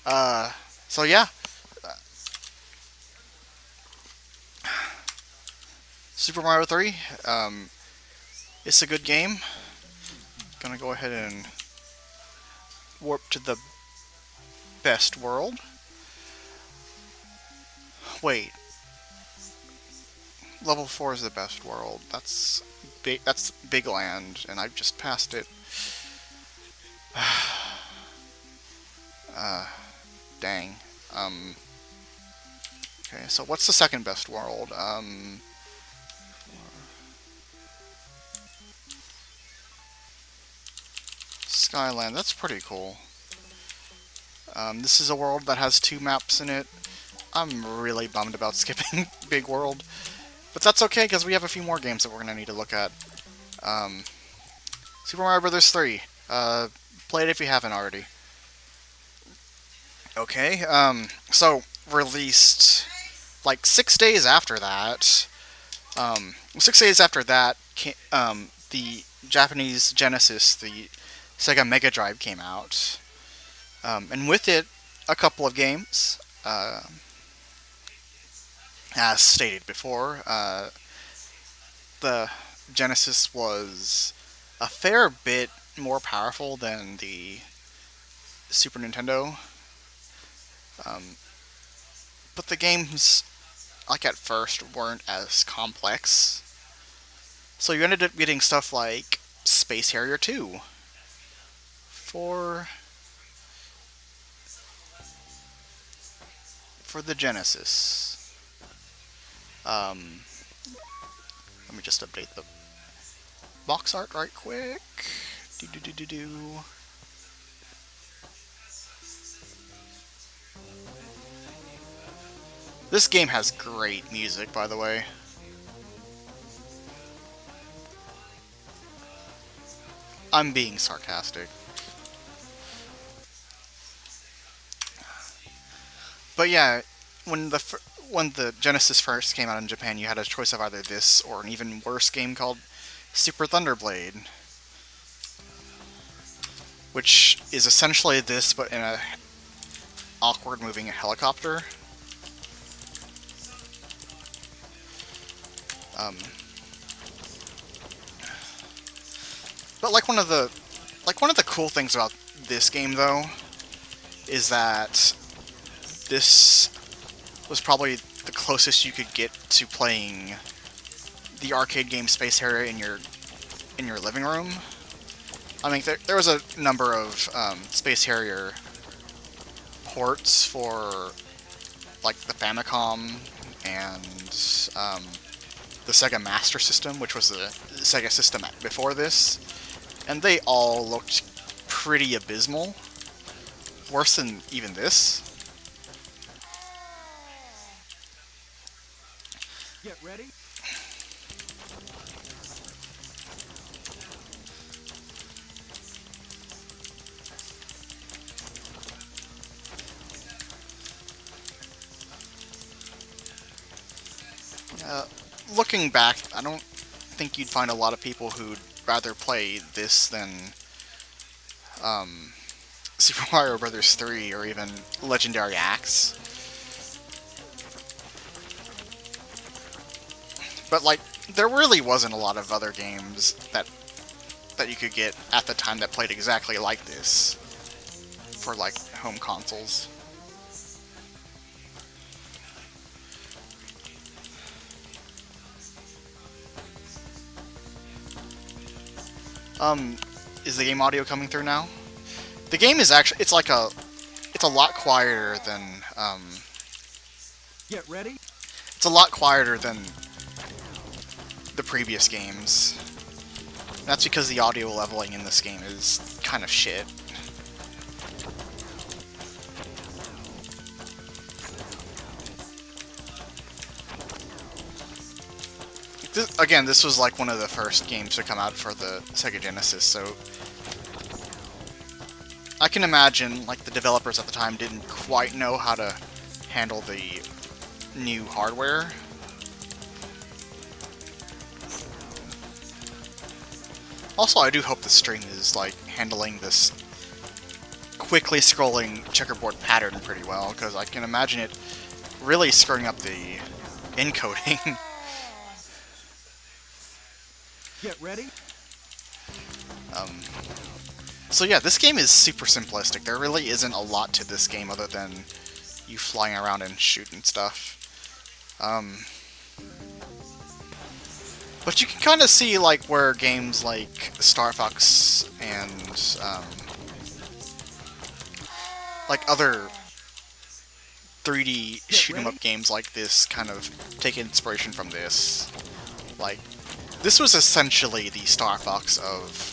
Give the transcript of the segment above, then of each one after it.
So yeah, Super Mario 3. It's a good game. Gonna go ahead and warp to the best world. Wait, level 4 is the best world. That's Big Land, and I've just passed it. uh, Dang. Um, okay, so what's the second best world? Skyland. That's pretty cool. This is a world that has two maps in it. I'm really bummed about skipping Big World, but that's okay because we have a few more games that we're gonna need to look at. Um, Super Mario Bros. 3. Play it if you haven't already. Okay. So released like 6 days after that. 6 days after that, the Japanese Genesis, the Sega Mega Drive came out, and with it, a couple of games. As stated before, the Genesis was a fair bit more powerful than the Super Nintendo, um, but the games, like at first, weren't as complex. So you ended up getting stuff like Space Harrier 2 for the Genesis. Um, Let me just update the box art right quick. Do do do do do. This game has great music, by the way. I'm being sarcastic. But yeah, when the Genesis first came out in Japan, you had a choice of either this or an even worse game called Super Thunderblade, which is essentially this but in a awkward moving helicopter. Um, but one of the cool things about this game though is that this was probably the closest you could get to playing the arcade game Space Harrier in your living room. I mean, there was a number of Space Harrier ports for like the Famicom and the Sega Master System, which was the Sega system before this, and they all looked pretty abysmal, worse than even this. Get ready. Uh, Looking back, I don't think you'd find a lot of people who'd rather play this than um, Super Mario Bros. 3 or even Legendary Axe. But like, there really wasn't a lot of other games that you could get at the time that played exactly like this for like home consoles. Um, is the game audio coming through now? The game is actually it's a lot quieter than Get ready. it's a lot quieter than the previous games. That's because the audio leveling in this game is kind of shit. Again, this was like one of the first games to come out for the Sega Genesis, so I can imagine like the developers at the time didn't quite know how to handle the new hardware. Also, I do hope the stream is like handling this quickly scrolling checkerboard pattern pretty well, because I can imagine it really screwing up the encoding. Get ready. So yeah, this game is super simplistic. There really isn't a lot to this game other than you flying around and shooting stuff. But you can kind of see like where games like Star Fox and like other 3D shoot 'em up games like this kind of take inspiration from this. Like, this was essentially the Star Fox of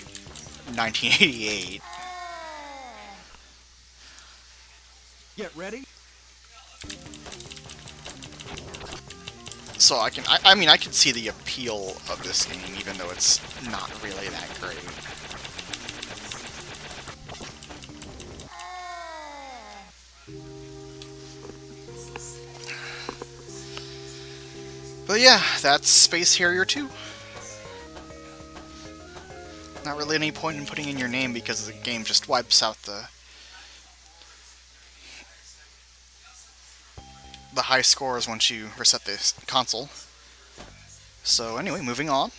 1988. Get ready. So I mean, I can see the appeal of this game, even though it's not really that great. But yeah, that's Space Harrier 2. Not really any point in putting in your name because the game just wipes out the high scores once you reset the console. So anyway, moving on.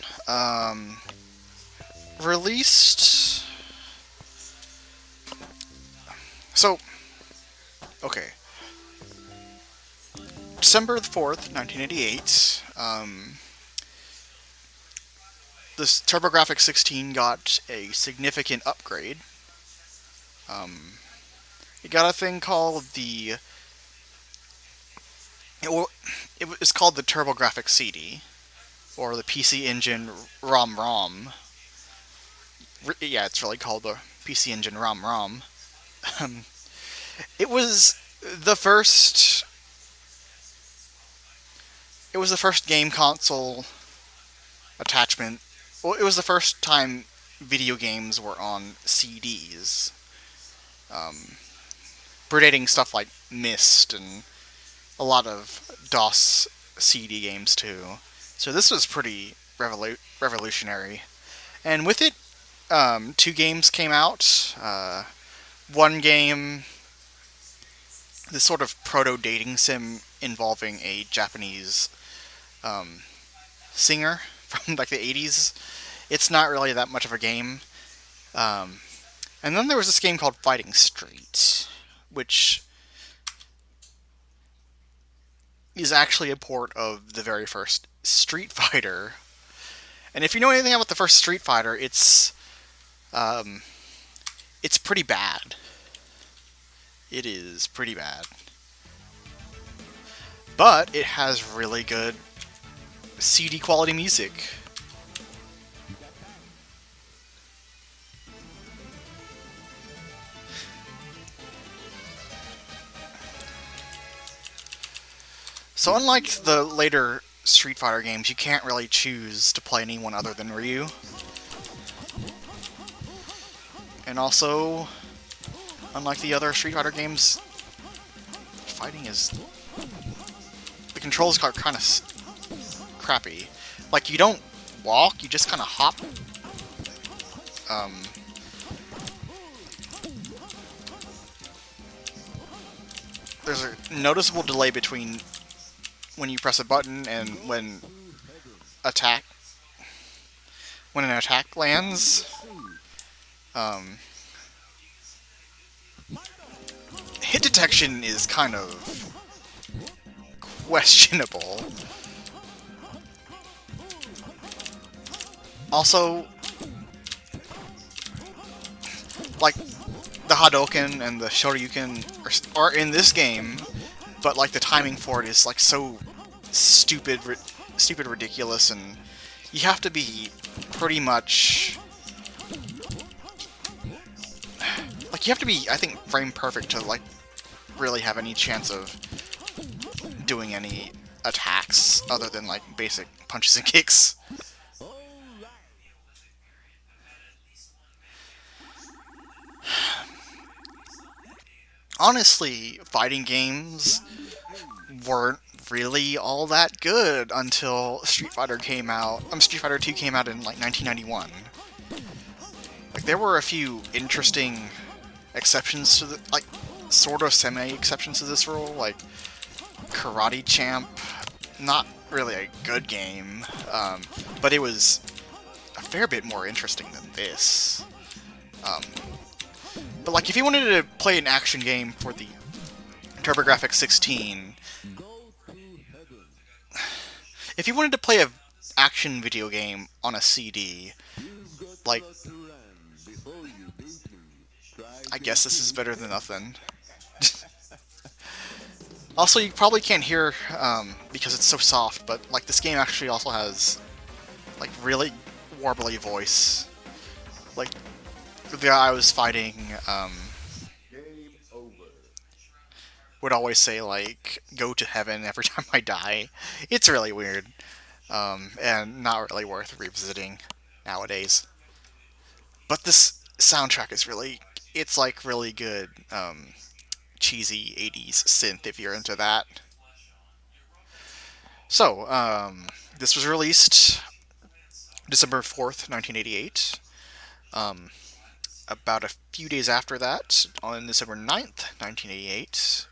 Released... So, okay. December 4th, 1988, this TurboGrafx 16 got a significant upgrade. It got a thing called the... It was called the TurboGrafx CD, or the PC Engine ROM. Yeah, it's really called the PC Engine ROM. It was the first... It was the first game console attachment. Well, it was the first time video games were on CDs. Predating stuff like Myst and a lot of DOS CD games too. So this was pretty revolutionary. And with it, 2 games came out. One game, this sort of proto-dating sim involving a Japanese singer from like the 80s. It's not really that much of a game. And then there was this game called Fighting Street, which is actually a port of the very first Street Fighter. And if you know anything about the first Street Fighter, it's pretty bad. It is pretty bad. But it has really good CD quality music. So unlike the later Street Fighter games, you can't really choose to play anyone other than Ryu. And also, unlike the other Street Fighter games, fighting is... the controls are kind of crappy. Like, you don't walk, you just kind of hop. There's a noticeable delay between when you press a button and when an attack lands. Hit detection is kind of questionable. Also, like, the Hadouken and the Shoryuken are in this game, but like the timing for it is like so stupid, ridiculous, and you have to be pretty much like, you have to be, I think, frame perfect to like really have any chance of doing any attacks other than like basic punches and kicks. Honestly, fighting games weren't really all that good until Street Fighter came out. Street Fighter 2 came out in like 1991. Like, there were a few interesting exceptions to the sort of semi exceptions to this rule, like Karate Champ. Not really a good game, but it was a fair bit more interesting than this. But like, if you wanted to play an action game for the TurboGrafx 16, if you wanted to play a action video game on a CD, like, I guess this is better than nothing. Also, you probably can't hear because it's so soft, but like this game actually also has like really warbly voice. Like the guy I was fighting would always say like "Go to heaven" every time I die. It's really weird and not really worth revisiting nowadays. But this soundtrack is it's like really good. Cheesy 80s synth if you're into that. So, this was released December 4th, 1988. About a few days after that, on December 9th, 1988,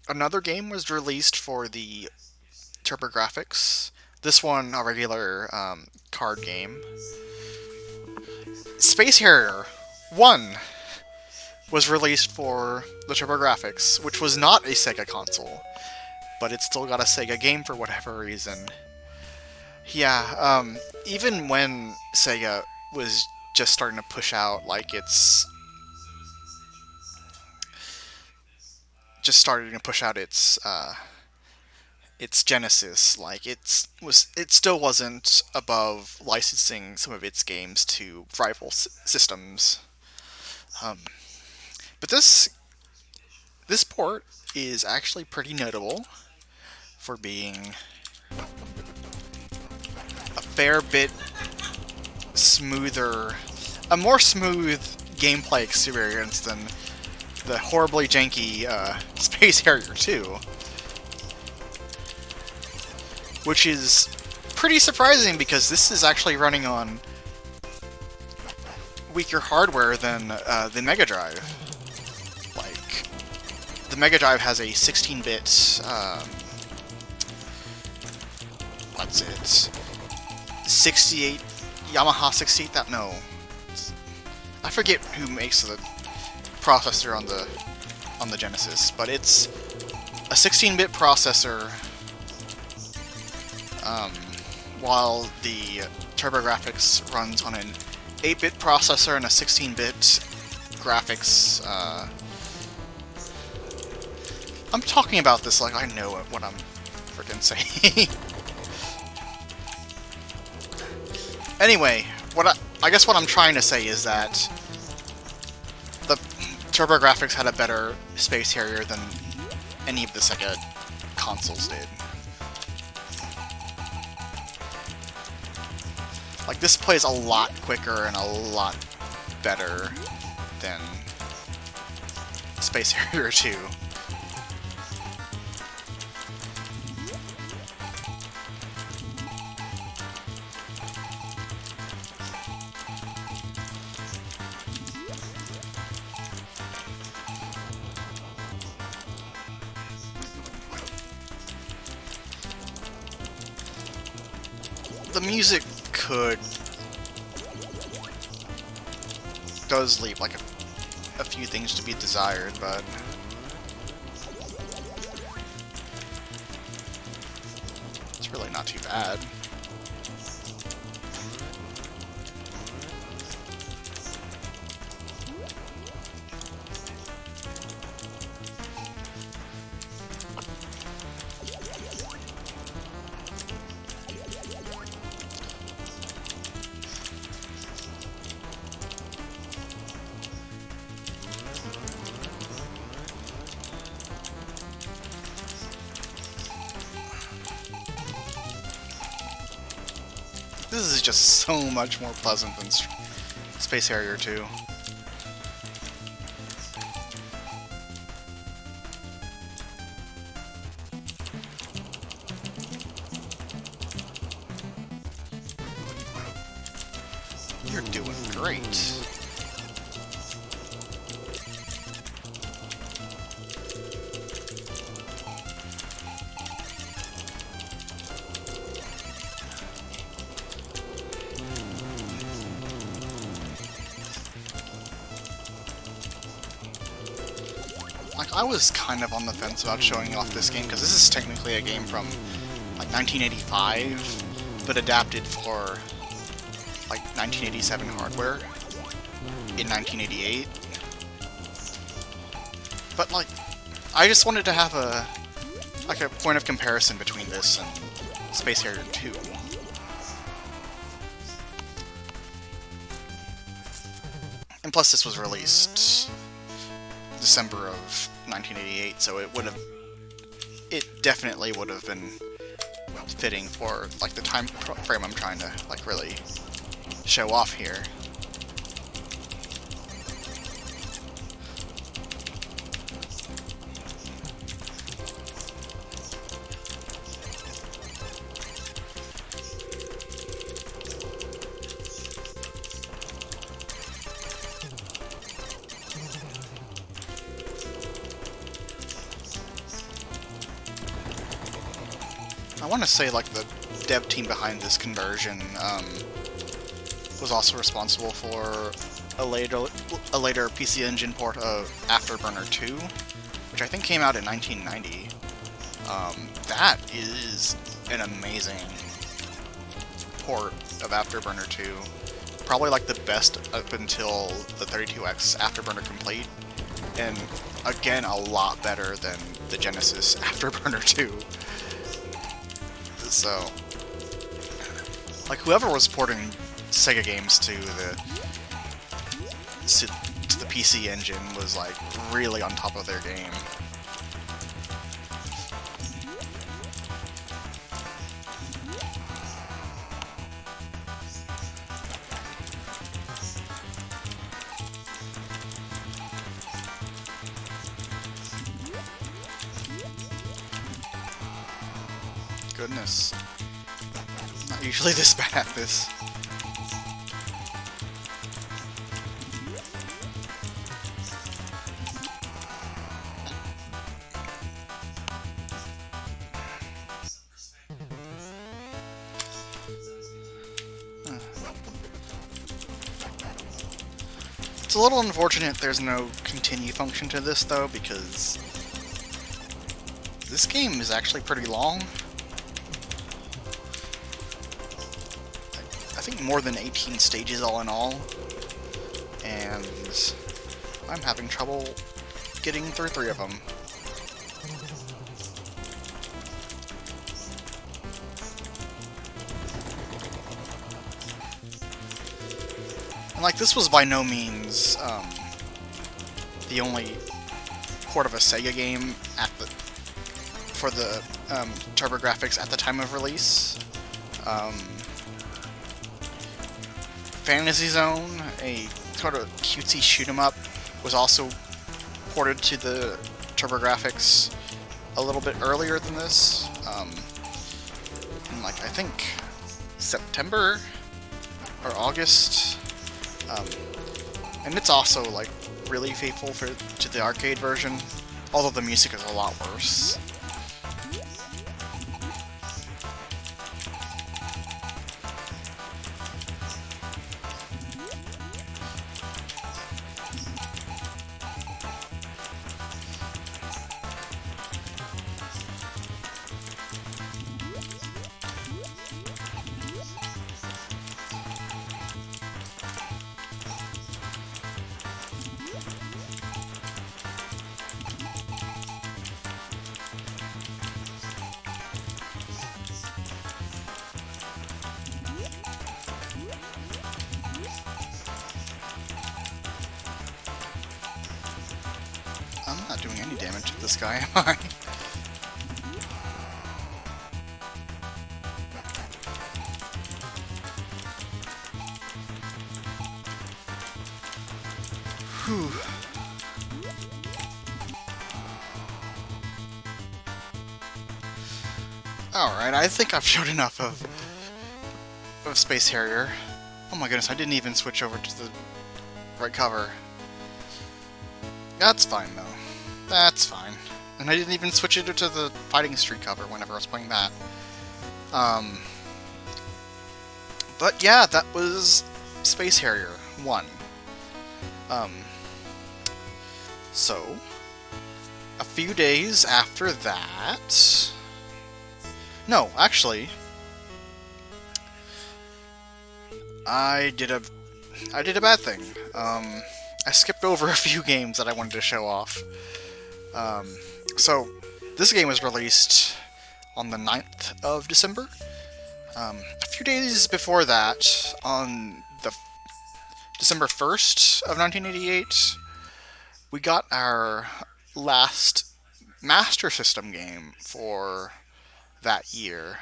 another game was released for the TurboGrafx. This one, a regular card game. Space Harrier 1 was released for the TurboGrafx, which was not a Sega console, but it still got a Sega game for whatever reason. Yeah, even when Sega was just starting to push out, like, its Genesis, like it still wasn't above licensing some of its games to rival systems. But this port is actually pretty notable for being a fair bit smoother, a more smooth gameplay experience than the horribly janky Space Harrier 2. Which is pretty surprising because this is actually running on weaker hardware than the Mega Drive. Like, the Mega Drive has a 16-bit, what's it? 68 Yamaha 68. I forget who makes the processor on the Genesis, but it's a 16-bit processor. While the TurboGrafx runs on an 8-bit processor and a 16-bit graphics. I'm talking about this like I know what I'm freaking saying. Anyway, I guess what I'm trying to say is that the TurboGrafx had a better Space Harrier than any of the Sega consoles did. Like, this plays a lot quicker and a lot better than Space Harrier 2. The music does leave like a few things to be desired, but it's really not too bad. This is just so much more pleasant than Space Harrier 2. You're doing great. Like, I was kind of on the fence about showing off this game, because this is technically a game from, like, 1985, but adapted for, like, 1987 hardware in 1988. But, like, I just wanted to have a point of comparison between this and Space Harrier 2. And plus, this was released December of 1988, so it definitely would have been fitting for, like, the time frame I'm trying to, like, really show off here. I want to say, like, the dev team behind this conversion was also responsible for a later PC Engine port of Afterburner 2, which I think came out in 1990. That is an amazing port of Afterburner 2. Probably, like, the best up until the 32X Afterburner Complete, and again, a lot better than the Genesis Afterburner 2. So, like, whoever was porting Sega games to the PC Engine was, like, really on top of their game. Goodness. Not usually this bad at this. It's a little unfortunate there's no continue function to this, though, because this game is actually pretty long. I think more than 18 stages all in all, and I'm having trouble getting through 3 of them. And, like, this was by no means the only port of a Sega game for the TurboGrafx at the time of release. Fantasy Zone, a sort of cutesy shoot-'em-up, was also ported to the TurboGrafx a little bit earlier than this, in, like, I think September or August, and it's also, like, really faithful to the arcade version, although the music is a lot worse. I'm not doing any damage to this guy, am I? Whew. Alright, I think I've showed enough of Space Harrier. Oh my goodness, I didn't even switch over to the right cover. That's fine, though. That's fine. And I didn't even switch it to the Fighting Street cover whenever I was playing that. But yeah, that was Space Harrier 1. So, a few days after that... No, actually... I did a bad thing. I skipped over a few games that I wanted to show off. So, this game was released on the 9th of December. A few days before that, on the December 1st of 1988, we got our last Master System game for that year.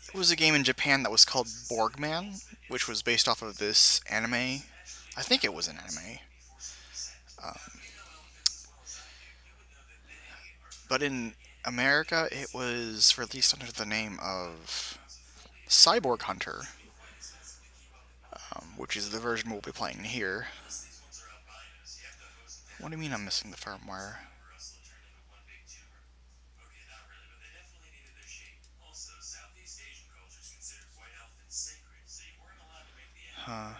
It was a game in Japan that was called Borgman, which was based off of this anime. I think it was an anime. But in America, it was released under the name of Cyborg Hunter, which is the version we'll be playing here. What do you mean I'm missing the firmware? Huh.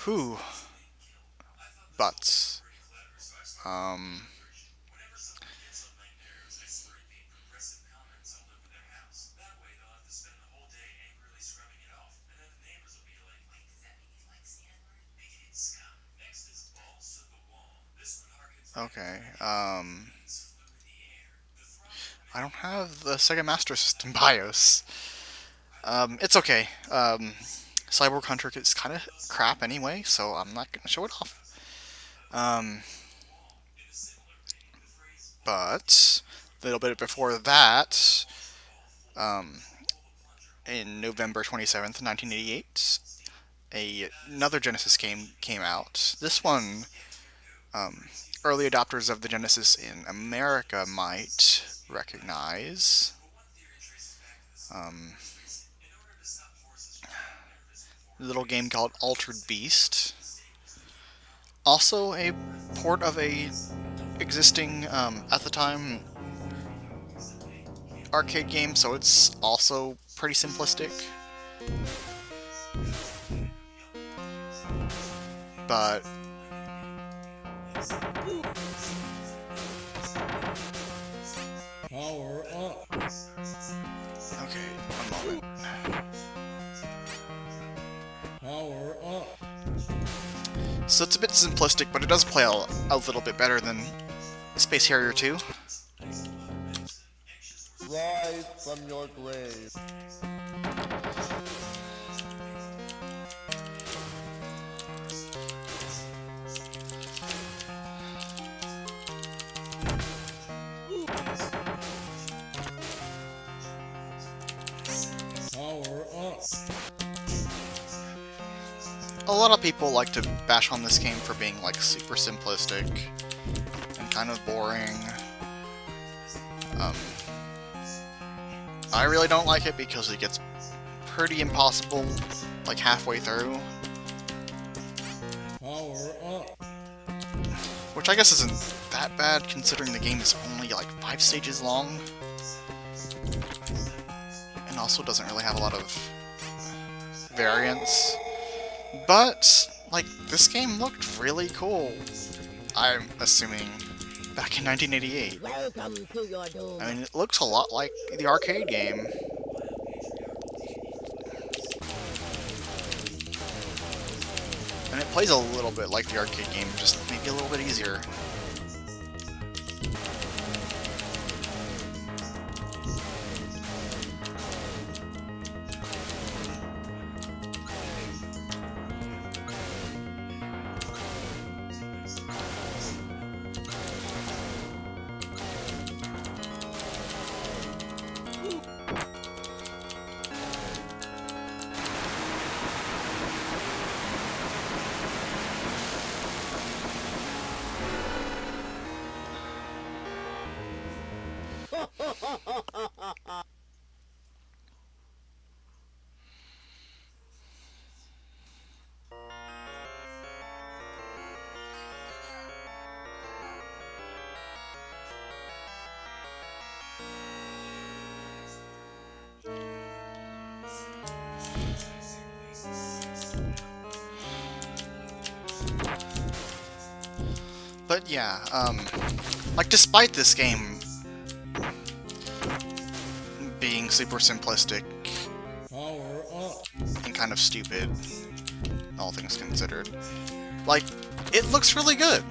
Whew. But, okay, I don't have the Sega Master System BIOS. It's okay. Cyborg Hunter is kind of crap anyway, so I'm not going to show it off. But a little bit before that, in November 27th, 1988, another Genesis game came out. This one, early adopters of the Genesis in America might recognize. A little game called Altered Beast. Also a port of a existing, at the time, arcade game, so it's also pretty simplistic. But Power up. okay, one moment. Power up. So it's a bit simplistic, but it does play a little bit better than Space Harrier 2. Rise from your grave. Power up. A lot of people like to bash on this game for being like super simplistic and kind of boring. I really don't like it because it gets pretty impossible like halfway through. Power up. Which I guess isn't that bad considering the game is only like 5 stages long. And also doesn't really have a lot of variance. But, like, this game looked really cool. I'm assuming back in 1988. Welcome to your doom. I mean, it looks a lot like the arcade game. And it plays a little bit like the arcade game, just maybe a little bit easier. But yeah, like despite this game being super simplistic Power up. and kind of stupid, all things considered, like, it looks really good.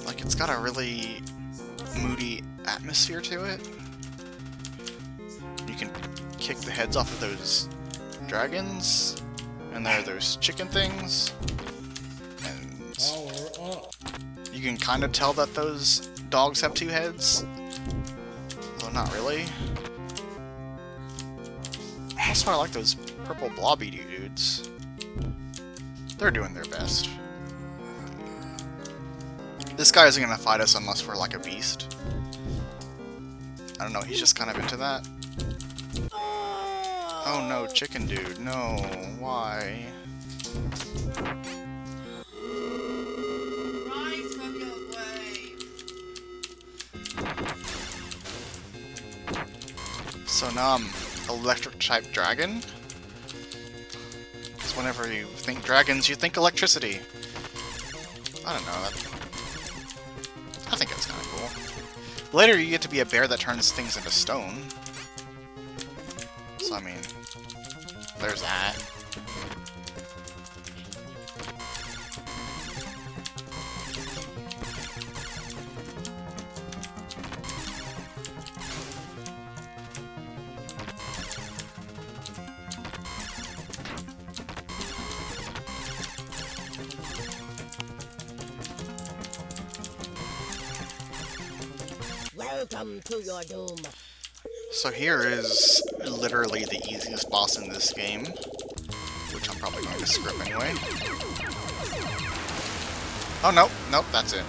Like, it's got a really moody atmosphere to it. You can kick the heads off of those dragons, and there are those chicken things, and Power up. you can kind of tell that those dogs have two heads. Well, not really. That's why I like those purple blobby dudes. They're doing their best. This guy isn't gonna fight us unless we're like a beast. I don't know, he's just kind of into that. Oh no, chicken dude, no, why? Rise from your grave. So now I'm electric type dragon? Because whenever you think dragons, you think electricity. I don't know, I think it's kind of cool. Later you get to be a bear that turns things into stone. So I mean, there's that. Welcome to your doom. So here is literally the easiest boss in this game, which I'm probably going to skip anyway. Oh, nope, nope, that's it.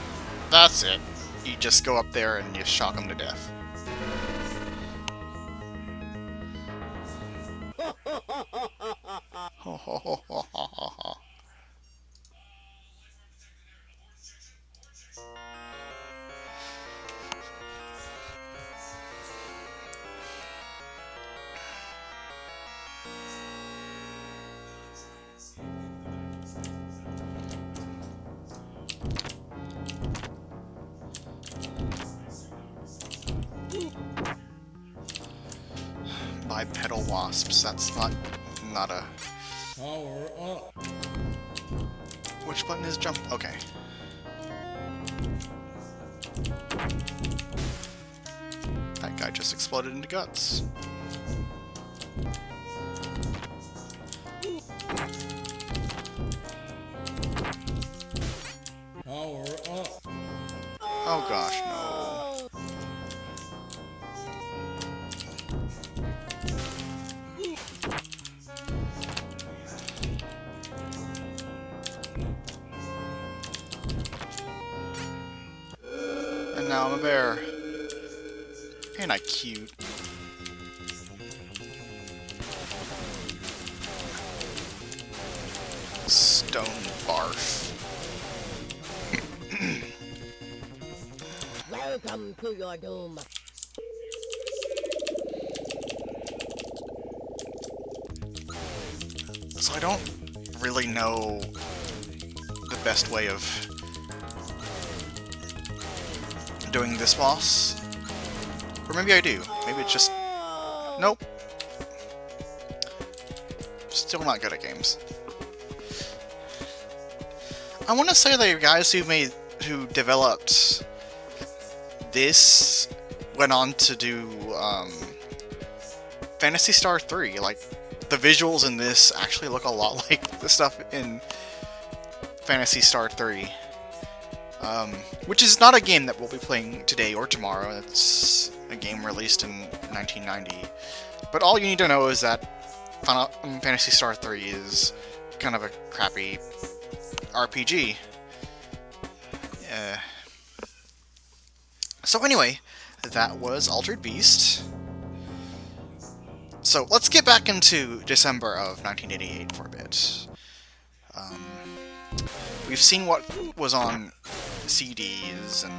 That's it. You just go up there and you shock them to death. Ho ho ho ho ho ho ho. Bipedal wasps, that's not a... Power up. Which button is jump? Okay. That guy just exploded into guts. Power up. Oh gosh, no. And now I'm a bear. Ain't I cute? Stone barf. Welcome to your doom. So I don't really know the best way of doing this boss. Or maybe I do. Maybe it's just... Nope. Still not good at games. I want to say the guys who developed this went on to do Phantasy Star 3. Like, the visuals in this actually look a lot like the stuff in Phantasy Star 3. Which is not a game that we'll be playing today or tomorrow. It's a game released in 1990. But all you need to know is that Final Phantasy Star 3 is kind of a crappy RPG. So anyway, that was Altered Beast. So let's get back into December of 1988 for a bit. We've seen what was on CDs and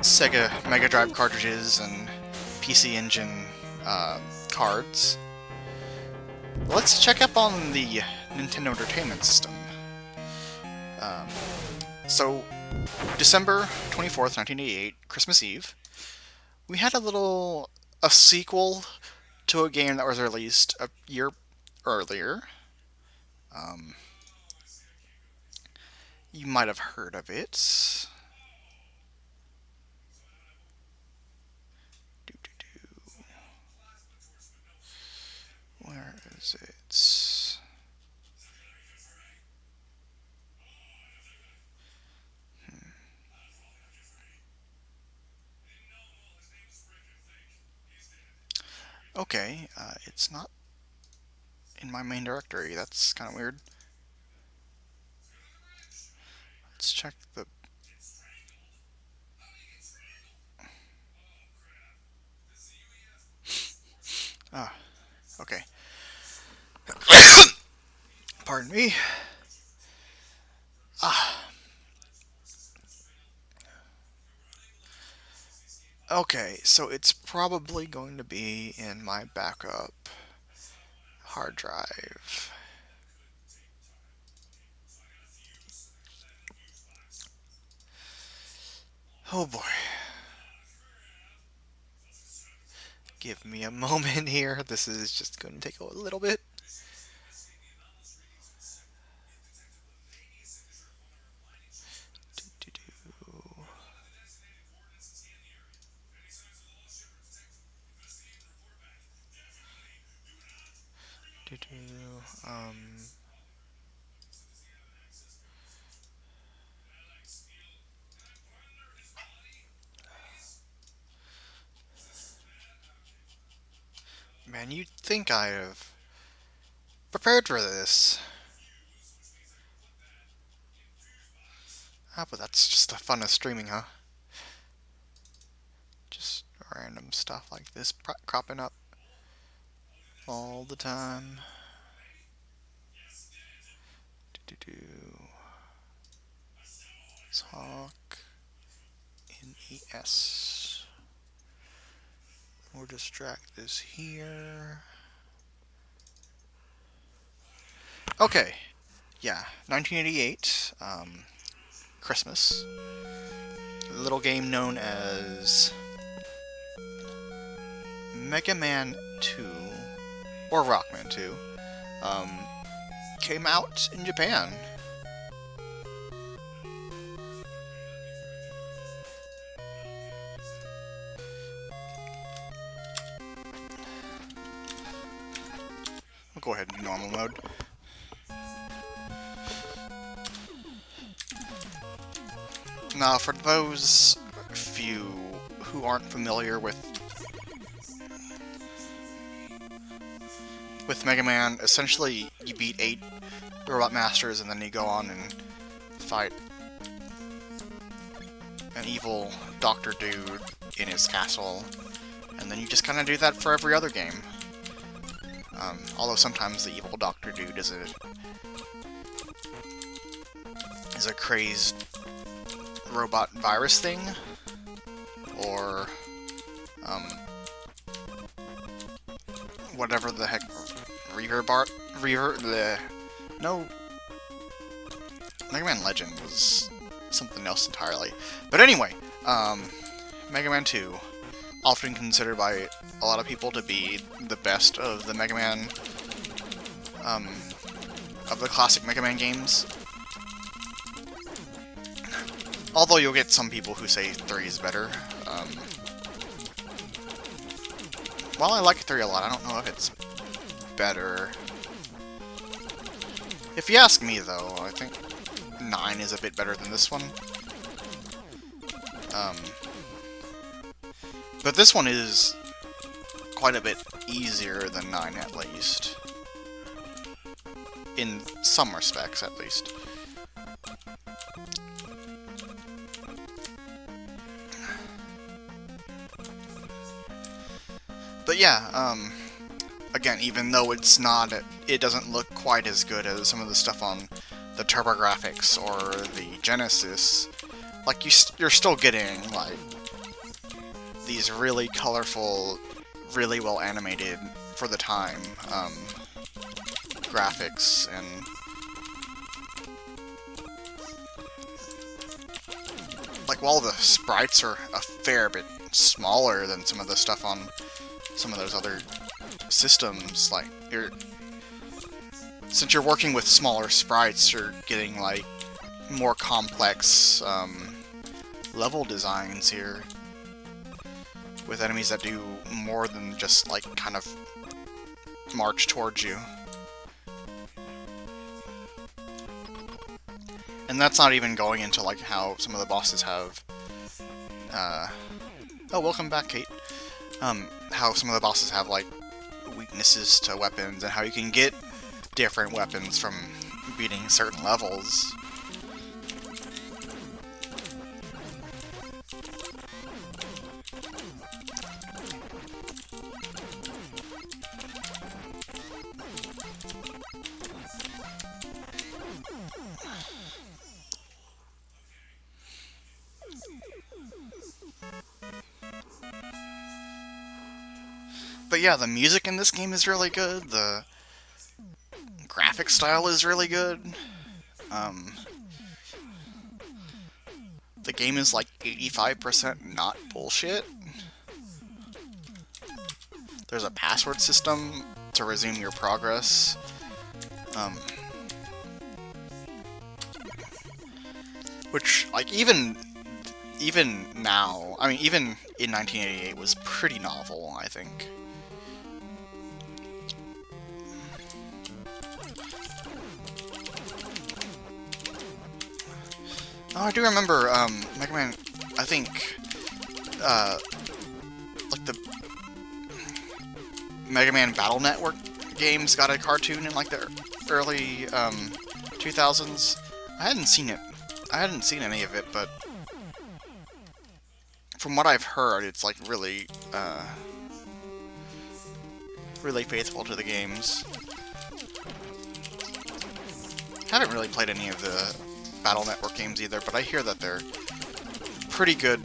Sega Mega Drive cartridges and PC Engine cards. Let's check up on the Nintendo Entertainment System. So, December 24th, 1988, Christmas Eve, we had a sequel to a game that was released a year earlier. You might have heard of it. Where is it? Okay, it's not in my main directory. That's kind of weird. Let's check the... Ah, okay. Pardon me. Okay, so it's probably going to be in my backup hard drive. Oh boy. Give me a moment here. This is just going to take a little bit. Man, you'd think I have prepared for this. Ah, but that's just the fun of streaming, huh? Just random stuff like this cropping up all the time. Talk NES. We'll distract this here. Okay, yeah, 1988, Christmas. A little game known as Mega Man 2, or Rockman 2, came out in Japan. I'll go ahead and do normal mode. Now, for those few who aren't familiar with Mega Man, essentially you beat 8 Robot Masters and then you go on and fight an evil Doctor Dude in his castle, and then you just kind of do that for every other game. Although sometimes the evil Doctor Dude is a crazed robot virus thing, or whatever the heck, no, Mega Man Legend was something else entirely. But anyway, Mega Man 2, often considered by a lot of people to be the best of the Mega Man, of the classic Mega Man games. Although you'll get some people who say 3 is better. While I like 3 a lot, I don't know if it's better. If you ask me, though, I think 9 is a bit better than this one. But this one is quite a bit easier than 9, at least. In some respects, at least. yeah, again, even though it's not, it doesn't look quite as good as some of the stuff on the TurboGrafx or the Genesis, like, you're still getting, like, these really colorful, really well animated, for the time, graphics, and like, while the sprites are a fair bit smaller than some of the stuff on some of those other systems, like, since you're working with smaller sprites, you're getting, like, more complex, level designs here, with enemies that do more than just, like, kind of march towards you. And that's not even going into, like, how some of the bosses have, oh, welcome back, Kate. How some of the bosses have, like, weaknesses to weapons, and how you can get different weapons from beating certain levels. But yeah, the music in this game is really good, the graphic style is really good, the game is like 85% not bullshit. There's a password system to resume your progress. Which, like, even now, I mean, even in 1988 was pretty novel, I think. Oh, I do remember, Mega Man, I think, like, the Mega Man Battle Network games got a cartoon in, like, the early, 2000s. I hadn't seen any of it, but from what I've heard, it's, like, really, really faithful to the games. Haven't really played any of the Battle Network games either, but I hear that they're pretty good,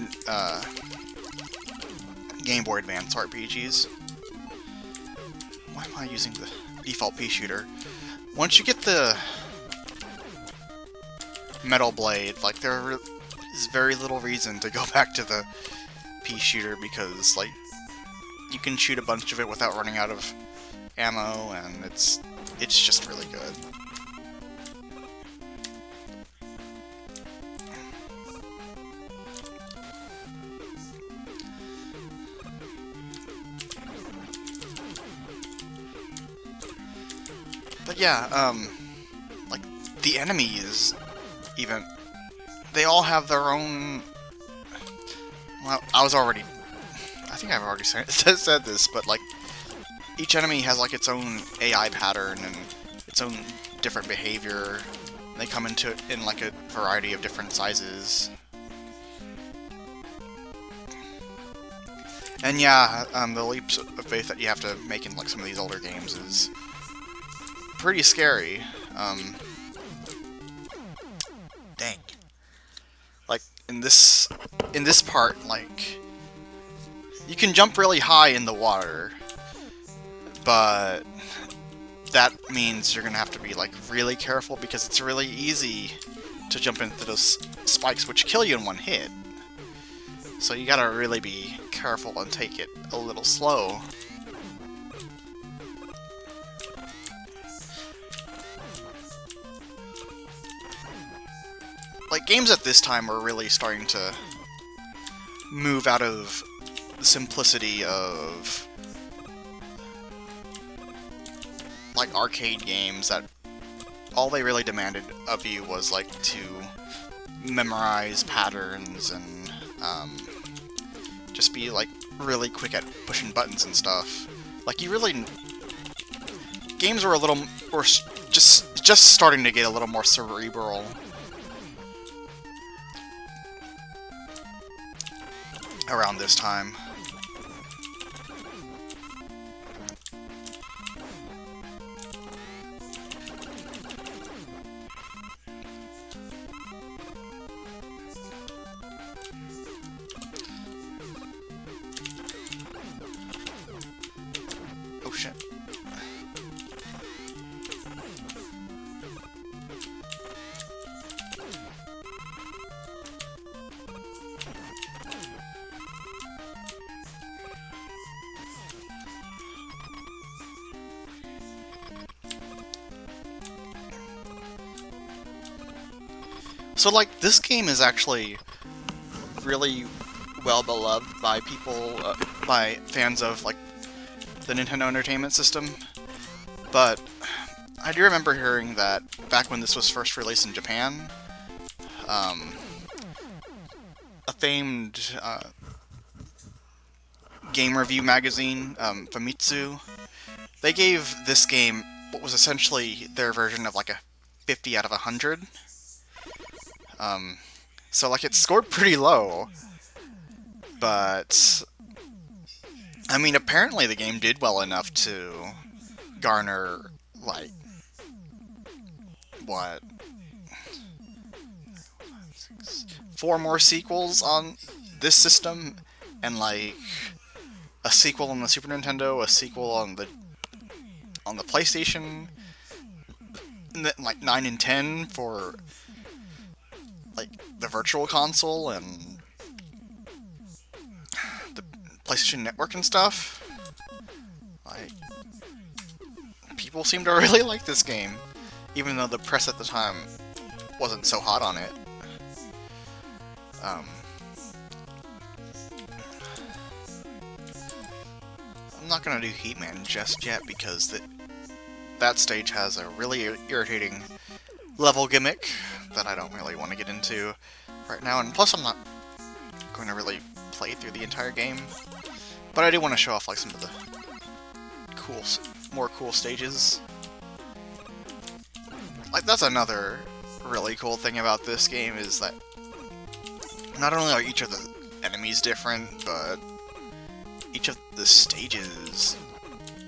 Game Boy Advance RPGs. Why am I using the default pea shooter? Once you get the Metal Blade, like, there is very little reason to go back to the pea shooter, because, like, you can shoot a bunch of it without running out of ammo, and it's just really good. But yeah, like, the enemies, even, they all have their own, well, I think I've already said this, but, like, each enemy has, like, its own AI pattern and its own different behavior. They come into it in, like, a variety of different sizes. And yeah, the leaps of faith that you have to make in, like, some of these older games is pretty scary. Dang. Like, in this part, like, you can jump really high in the water, but that means you're gonna have to be, like, really careful, because it's really easy to jump into those spikes, which kill you in one hit. So you gotta really be careful and take it a little slow. Like, games at this time were really starting to move out of the simplicity of, like, arcade games that all they really demanded of you was, like, to memorize patterns and, just be, like, really quick at pushing buttons and stuff. Like, games were just starting to get a little more cerebral. Around this time. So, like, this game is actually really well beloved by people, by fans of, like, the Nintendo Entertainment System. But I do remember hearing that back when this was first released in Japan, a famed game review magazine, Famitsu, they gave this game what was essentially their version of like a 50 out of 100. So like it scored pretty low, but I mean apparently the game did well enough to garner like what, 4 more sequels on this system, and like a sequel on the Super Nintendo, a sequel on the PlayStation, and then like 9 and 10 for like the Virtual Console and the PlayStation Network and stuff. Like, people seem to really like this game, even though the press at the time wasn't so hot on it. I'm not gonna do Heatman just yet because that stage has a really irritating level gimmick that I don't really want to get into right now, and plus I'm not going to really play through the entire game. But I do want to show off like some of the more cool stages. Like, that's another really cool thing about this game, is that not only are each of the enemies different, but each of the stages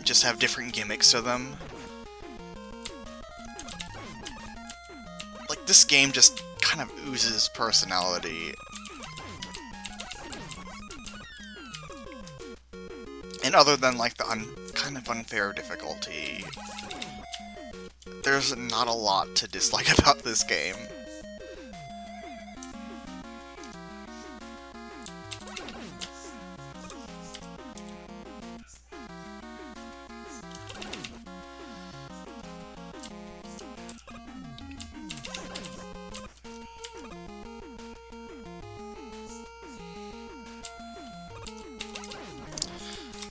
just have different gimmicks to them. Like, this game just kind of oozes personality. And other than, like, the kind of unfair difficulty, there's not a lot to dislike about this game.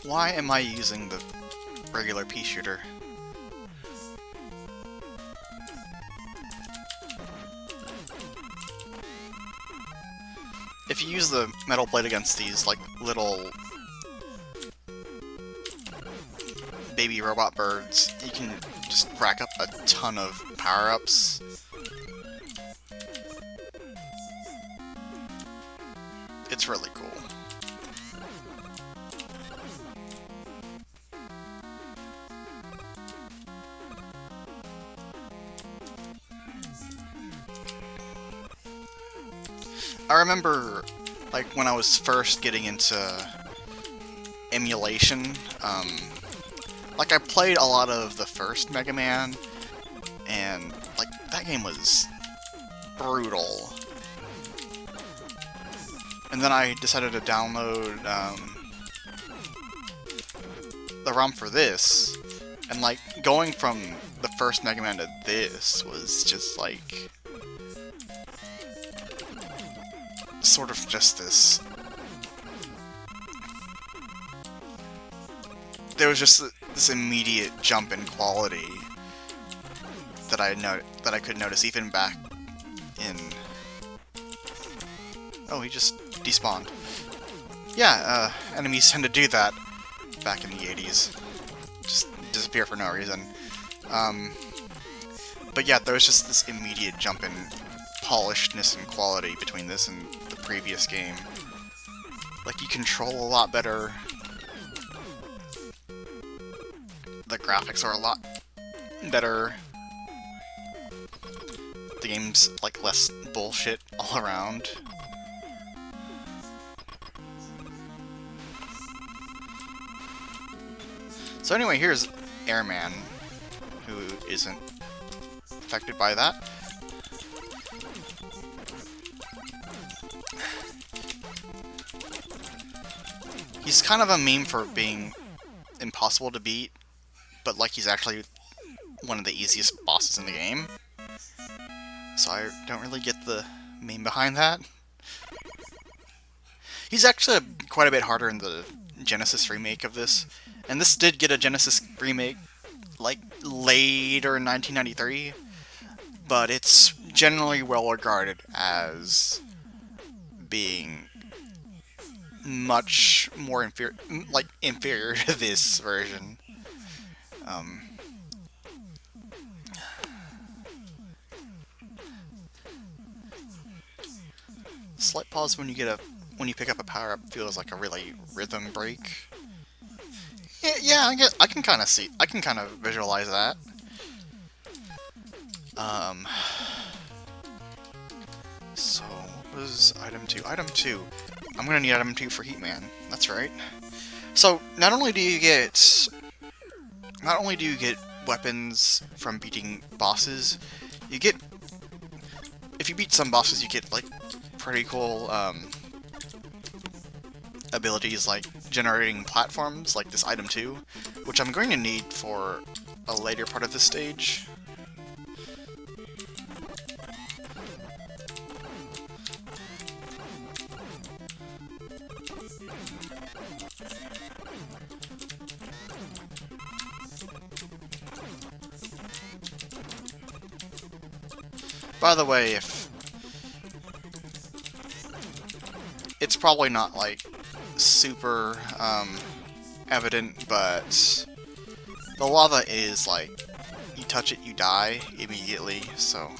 Why am I using the regular pea shooter? If you use the metal blade against these, like, little baby robot birds, you can just rack up a ton of power-ups. It's really cool. I remember, like, when I was first getting into emulation, like, I played a lot of the first Mega Man, and, like, that game was brutal. And then I decided to download, the ROM for this, and, like, going from the first Mega Man to this was just, like, sort of just this... There was just this immediate jump in quality that I could notice even back in... Oh, he just despawned. Yeah, enemies tend to do that back in the 80s. Just disappear for no reason. But yeah, there was just this immediate jump in polishedness and quality between this and the previous game. Like, you control a lot better. The graphics are a lot better. The game's, like, less bullshit all around. So anyway, here's Airman, who isn't affected by that. He's kind of a meme for being impossible to beat, but like he's actually one of the easiest bosses in the game. so I don't really get the meme behind that. He's actually quite a bit harder in the Genesis remake of this, and this did get a Genesis remake like later in 1993, but it's generally well regarded as being much more inferior to this version. Slight pause when you pick up a power up feels like a really rhythm break. Yeah, I can kind of visualize that. So what was item 2? Item 2. I'm gonna need item 2 for Heatman. That's right. So not only do you get weapons from beating bosses, you get, if you beat some bosses, you get like pretty cool abilities like generating platforms like this item 2, which I'm going to need for a later part of this stage. By the way, if it's probably not like super evident, but the lava is like, you touch it, you die immediately, so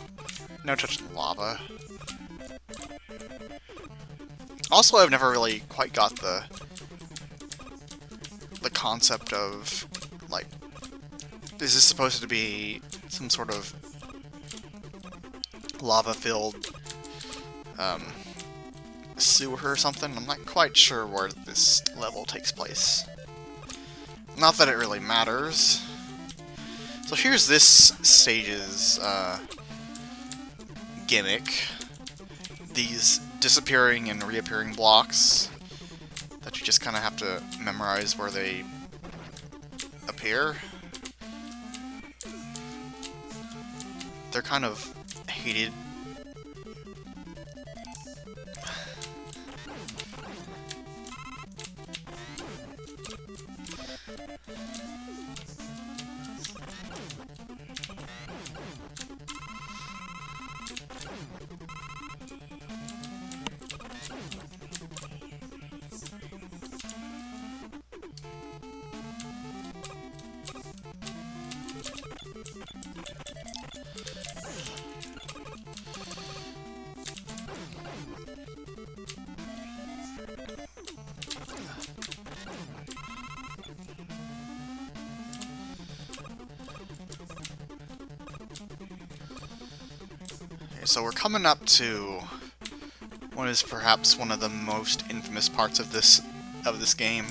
no touching lava. Also, I've never really quite got the concept of, like, is this supposed to be some sort of lava-filled sewer or something? I'm not quite sure where this level takes place. Not that it really matters. So here's this stage's gimmick. These disappearing and reappearing blocks that you just kind of have to memorize where they appear. They're kind of hated. So we're coming up to what is perhaps one of the most infamous parts of this game.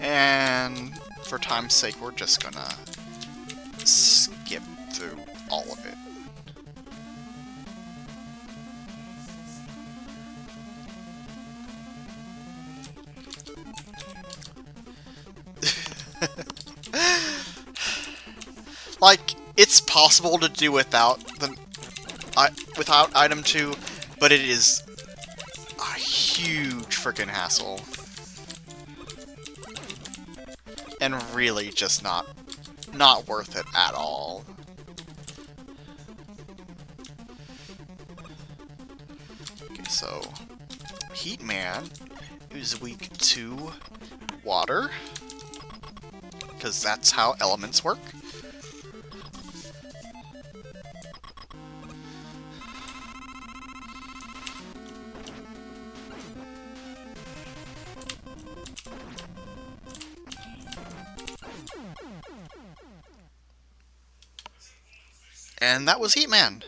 And for time's sake, we're just gonna skip through all of it. Like, it's possible to do without item 2, but it is a huge freaking hassle. And really just not worth it at all. Okay, so Heatman is weak to water, because that's how elements work. And that was Heatman.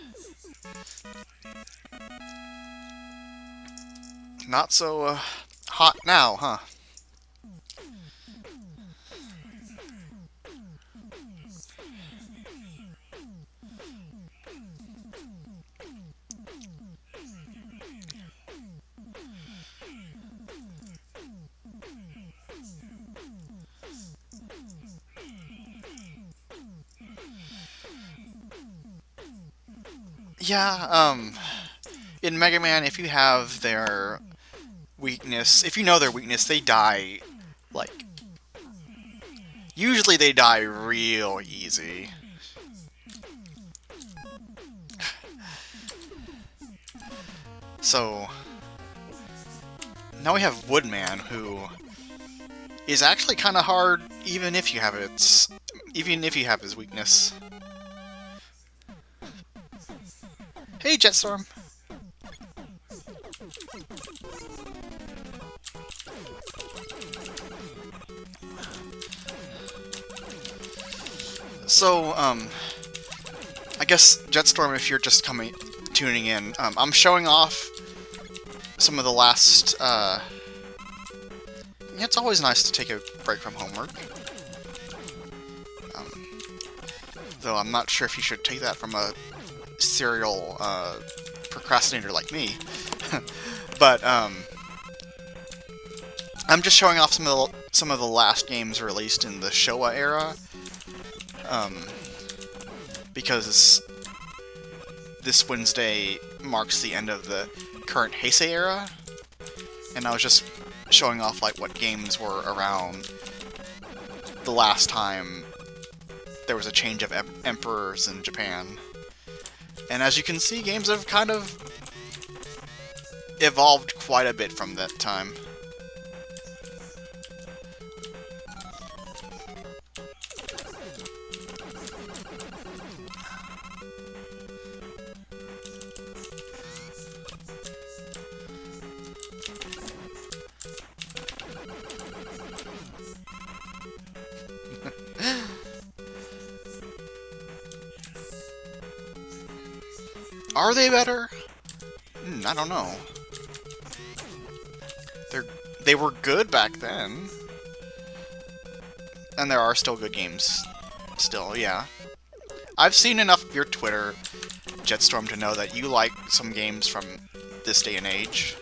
Not so hot now, huh? Yeah, in Mega Man, if you have their weakness, if you know their weakness, they die, like, usually they die real easy. So, now we have Woodman, who is actually kind of hard, even if you have his weakness. Hey, Jetstorm. So, I guess Jetstorm, if you're just tuning in, I'm showing off some of the last, yeah, it's always nice to take a break from homework. Though I'm not sure if you should take that from a serial, procrastinator like me. But, I'm just showing off some of the last games released in the Showa era. Because this Wednesday marks the end of the current Heisei era, and I was just showing off like what games were around the last time there was a change of emperors in Japan. And as you can see, games have kind of evolved quite a bit from that time. Are they better? I don't know. They were good back then. And there are still good games. Still, yeah. I've seen enough of your Twitter, Jetstorm, to know that you like some games from this day and age.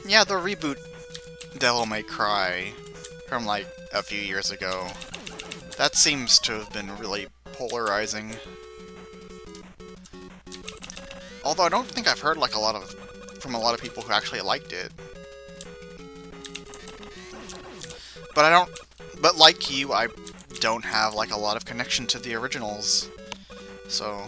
Yeah, the reboot Devil May Cry from like a few years ago. That seems to have been really polarizing. Although I don't think I've heard like from a lot of people who actually liked it. But like you, I don't have like a lot of connection to the originals. So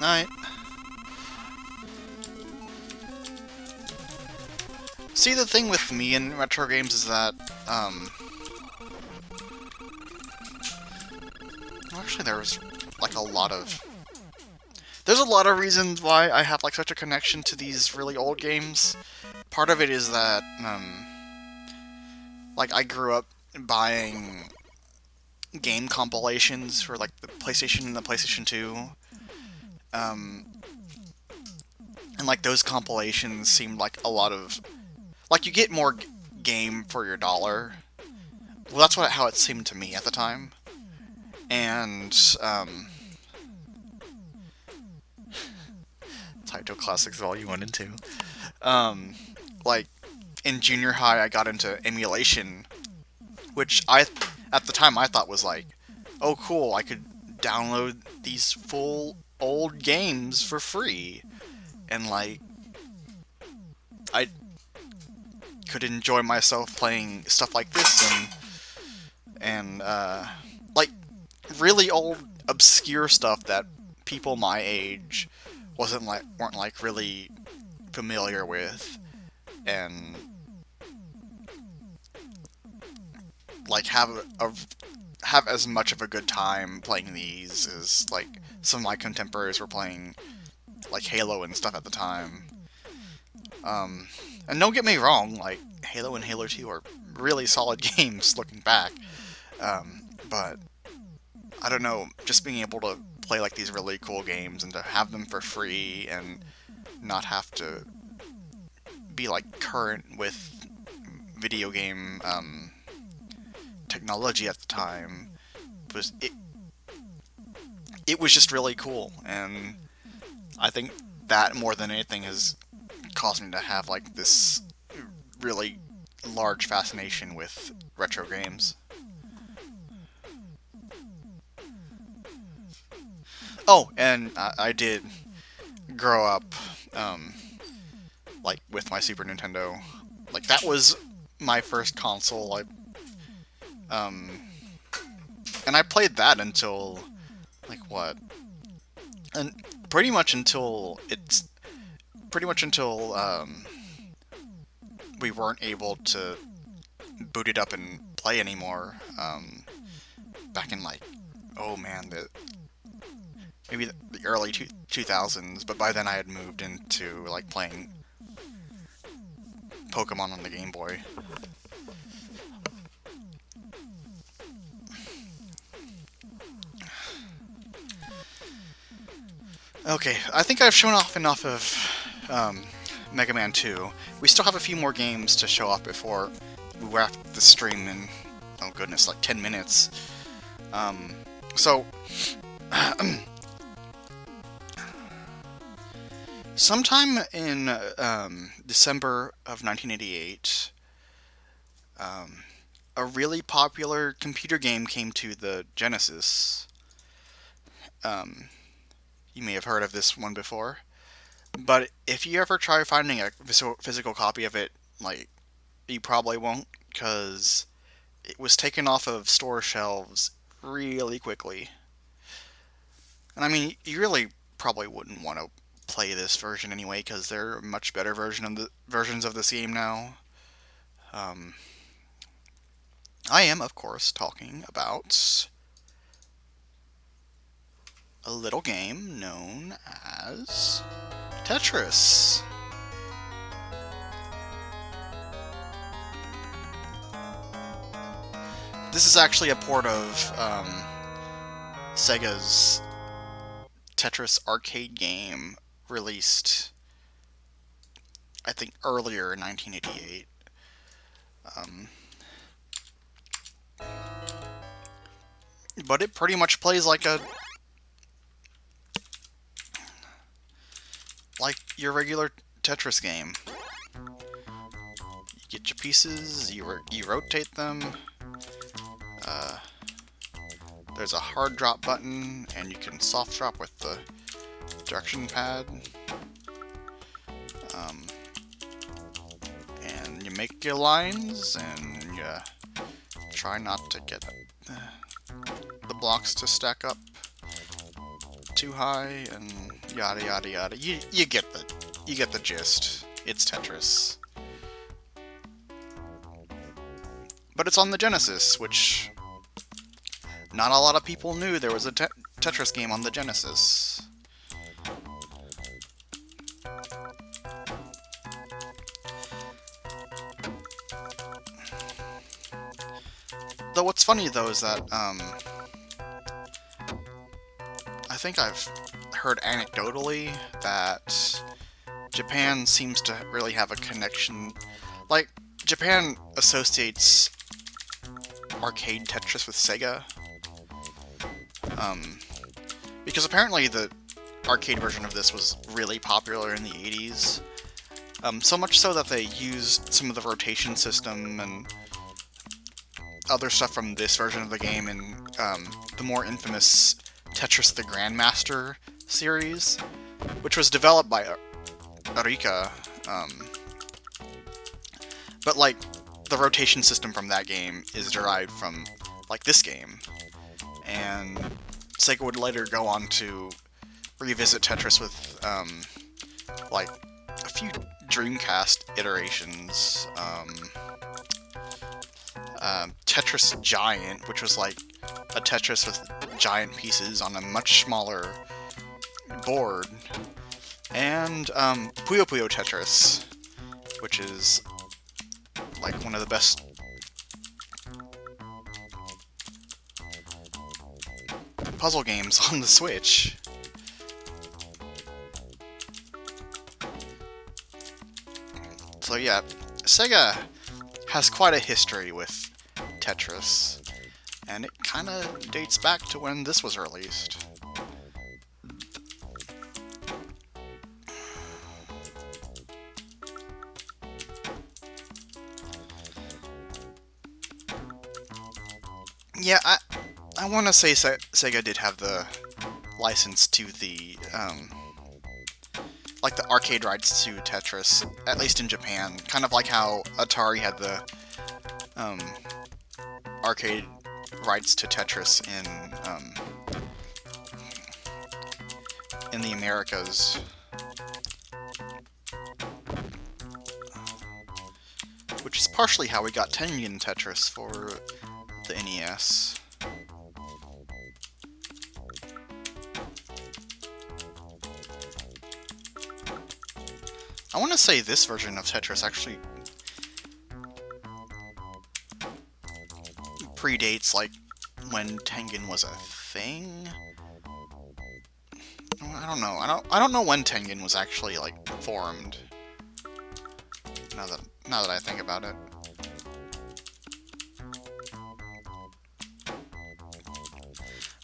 alright. See, the thing with me in retro games is that, actually there's like there's a lot of reasons why I have like such a connection to these really old games. Part of it is that, like I grew up buying game compilations for like the PlayStation and the PlayStation 2. And like those compilations seemed like a lot of, like you get more game for your dollar. Well, that's how it seemed to me at the time. And Taito Classics Volume 1 and 2. Like in junior high, I got into emulation, which at the time I thought was like, oh cool, I could download these full old games for free, and like I could enjoy myself playing stuff like this and like really old obscure stuff that people my age weren't like really familiar with, and like have as much of a good time playing these as like some of my contemporaries were playing like Halo and stuff at the time. And don't get me wrong, like Halo and Halo 2 are really solid games looking back. But I don't know, just being able to play like these really cool games and to have them for free and not have to be like current with video game technology at the time was it was just really cool, and I think that more than anything has caused me to have like this really large fascination with retro games. Oh, and I did grow up, like, with my Super Nintendo. Like, that was my first console. And I played that until, like, what? And pretty much until we weren't able to boot it up and play anymore. Back in, like, oh man, maybe the early 2000s, but by then I had moved into, like, playing Pokemon on the Game Boy. Okay, I think I've shown off enough of Mega Man 2. We still have a few more games to show off before we wrap the stream in, oh goodness, like 10 minutes. Sometime in December of 1988, a really popular computer game came to the Genesis. You may have heard of this one before, but if you ever try finding a physical copy of it, like, you probably won't, because it was taken off of store shelves really quickly. And I mean, you really probably wouldn't want to play this version anyway, because there are much better versions of this game now. I am, of course, talking about a little game known as Tetris. This is actually a port of Sega's Tetris arcade game released, I think, earlier in 1988. But it pretty much plays like your regular Tetris game. You get your pieces, you rotate them. There's a hard drop button, and you can soft drop with the direction pad. And you make your lines, and you try not to get the blocks to stack up too high, and yada yada yada. You get the gist. It's Tetris. But it's on the Genesis, which not a lot of people knew there was a Tetris game on the Genesis. Though what's funny though is that I think I've heard anecdotally that Japan seems to really have a connection. Like, Japan associates arcade Tetris with Sega. Because apparently the arcade version of this was really popular in the 80s. So much so that they used some of the rotation system and other stuff from this version of the game in the more infamous Tetris the Grandmaster series, which was developed by Arika. But, like, the rotation system from that game is derived from, like, this game. And Sega would later go on to revisit Tetris with, like, a few Dreamcast iterations. Tetris Giant, which was, like, a Tetris with giant pieces on a much smaller board. And, Puyo Puyo Tetris, which is like one of the best puzzle games on the Switch. So yeah, Sega has quite a history with Tetris, and it kind of dates back to when this was released. Yeah, I want to say Sega did have the license to the like the arcade rights to Tetris, at least in Japan. Kind of like how Atari had the arcade rights to Tetris in the Americas. Which is partially how we got Tengen Tetris for the NES. I want to say this version of Tetris actually predates like when Tengen was a thing. I don't know. I don't know when Tengen was actually like formed. Now that I think about it.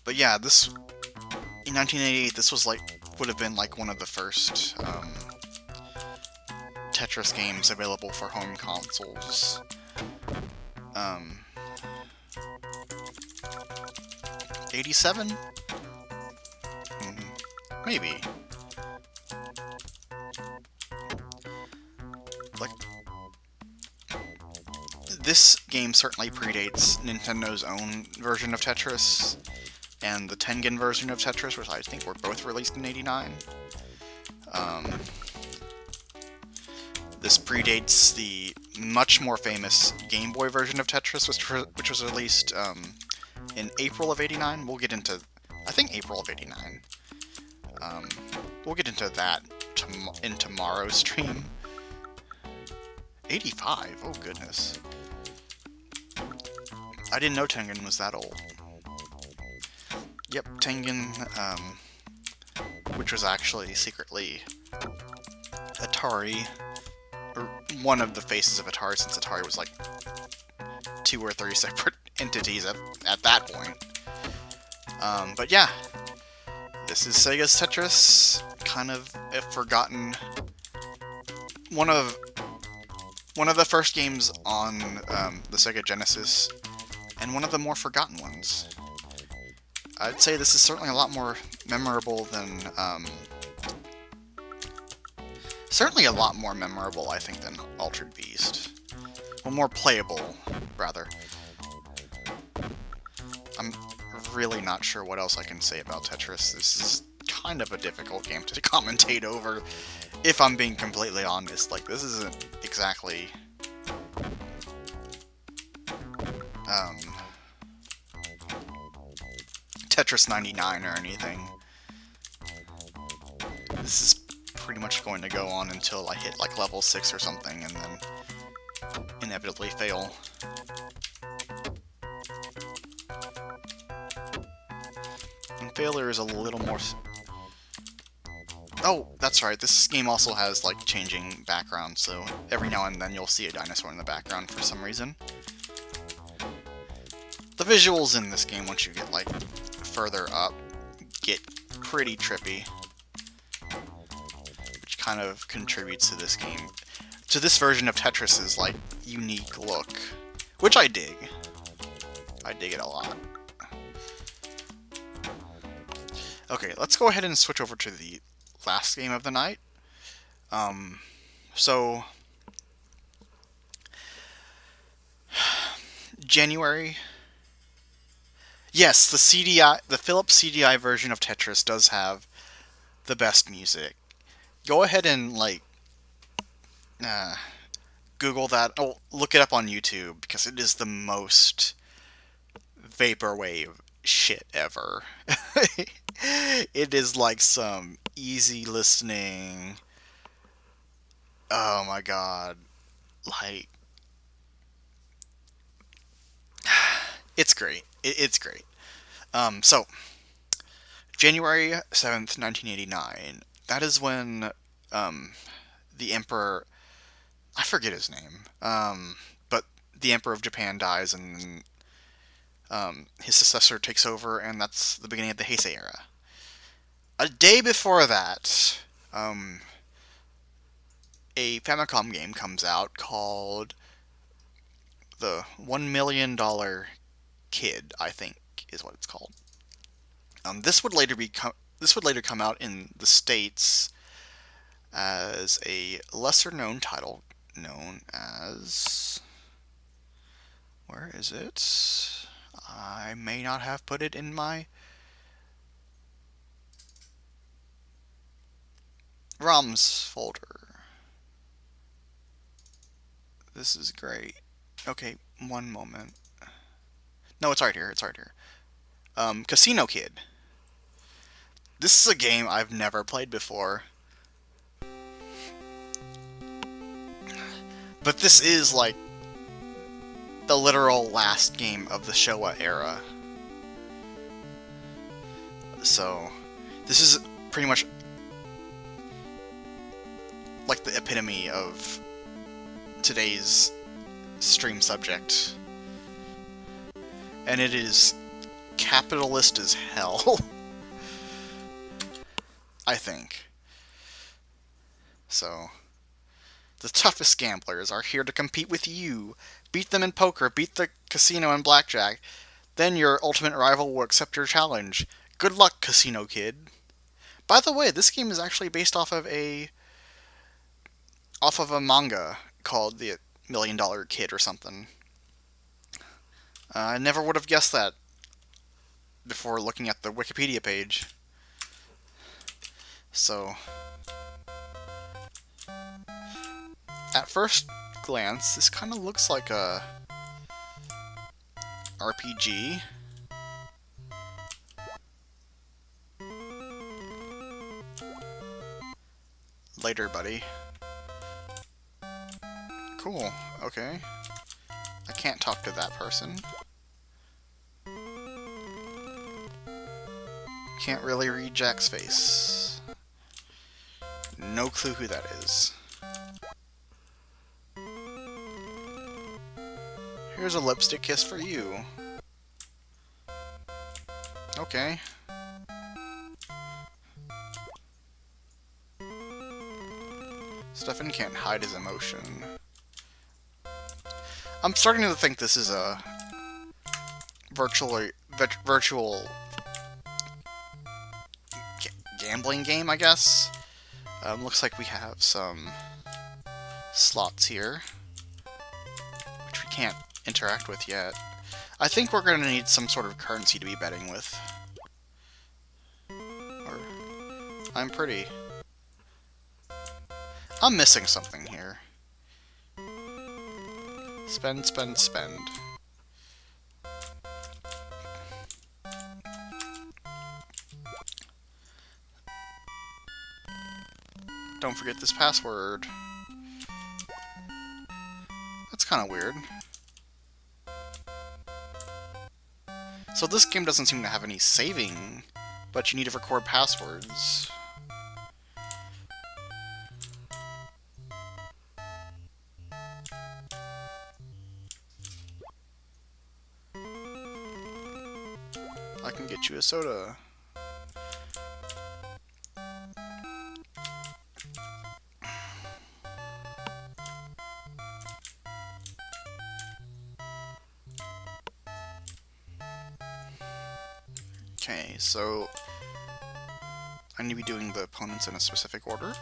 But yeah, this in 1988, this was would have been like one of the first Tetris games available for home consoles. 87? Maybe. Like, this game certainly predates Nintendo's own version of Tetris and the Tengen version of Tetris, which I think were both released in '89. This predates the much more famous Game Boy version of Tetris, which was released in April of '89. We'll get into, I think, April of '89. We'll get into that in tomorrow's stream. 85? Oh, goodness. I didn't know Tengen was that old. Yep, Tengen, which was actually secretly Atari, or one of the faces of Atari, since Atari was like 2 or 3 separate entities at that point. But yeah, this is Sega's Tetris, kind of a forgotten, one of the first games on the Sega Genesis, and one of the more forgotten ones. I'd say this is certainly a lot more memorable than, certainly a lot more memorable, I think, than Altered Beast. Well, more playable, rather. I'm really not sure what else I can say about Tetris. This is kind of a difficult game to commentate over, if I'm being completely honest. Like, this isn't exactly Tetris 99 or anything. This is pretty much going to go on until I hit like level 6 or something, and then inevitably fail. And failure is a little more... Oh, that's right, this game also has like changing background, so every now and then you'll see a dinosaur in the background for some reason. The visuals in this game, once you get like further up, get pretty trippy, which kind of contributes to this game, to this version of Tetris's like unique look, which I dig. I dig it a lot. Okay, let's go ahead and switch over to the last game of the night. So January. Yes, the CDI, the Philips CDI version of Tetris does have the best music. Go ahead and like Google that. Oh, look it up on YouTube, because it is the most vaporwave shit ever. It is like some easy listening. Oh my god, like It's great. It's great. So January 7th, 1989. That is when the Emperor, I forget his name, but the Emperor of Japan dies, and his successor takes over, and that's the beginning of the Heisei era. A day before that, a Famicom game comes out called the $1 Million Kid, I think is what it's called. This would later come out in the States as a lesser known title known as, where is it? I may not have put it in my ROMs folder. This is great. Okay, one moment. No, it's right here. It's right here. Casino Kid. This is a game I've never played before. But this is like the literal last game of the Showa era. So, this is pretty much like the epitome of today's stream subject. And it is capitalist as hell. I think. So, the toughest gamblers are here to compete with you. Beat them in poker, beat the casino and blackjack. Then your ultimate rival will accept your challenge. Good luck, Casino Kid. By the way, this game is actually based off of a manga called The $1 Million Kid or something. I never would have guessed that before looking at the Wikipedia page. So, at first glance, this kind of looks like a RPG. Later, buddy. Cool, okay. I can't talk to that person. Can't really read Jack's face. No clue who that is. Here's a lipstick kiss for you. Okay. Stefan can't hide his emotion. I'm starting to think this is a virtual gambling game, I guess. Looks like we have some slots here, which we can't interact with yet. I think we're going to need some sort of currency to be betting with. Or, I'm pretty. I'm missing something here. Spend, spend, spend. Don't forget this password. That's kind of weird. So this game doesn't seem to have any saving, but you need to record passwords. I can get you a soda. Okay, so I need to be doing the opponents in a specific order.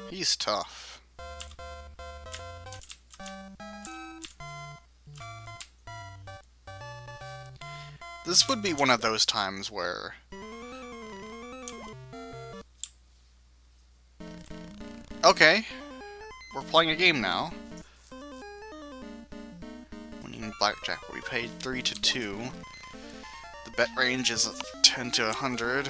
He's tough. This would be one of those times where... Okay, we're playing a game now. Winning blackjack, we paid 3 to 2. The bet range is 10 to 100.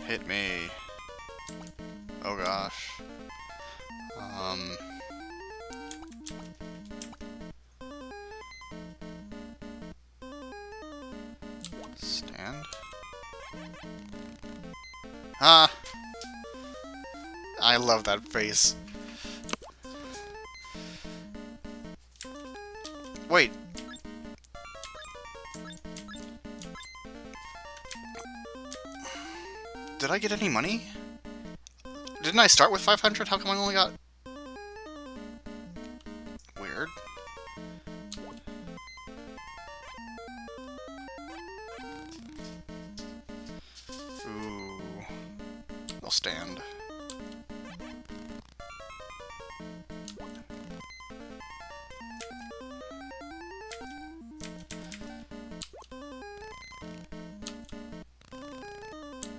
Hit me. Oh gosh. Stand. Ah! I love that face. Wait. Did I get any money? Didn't I start with 500? How come I only got... Weird. Ooh. I'll stand.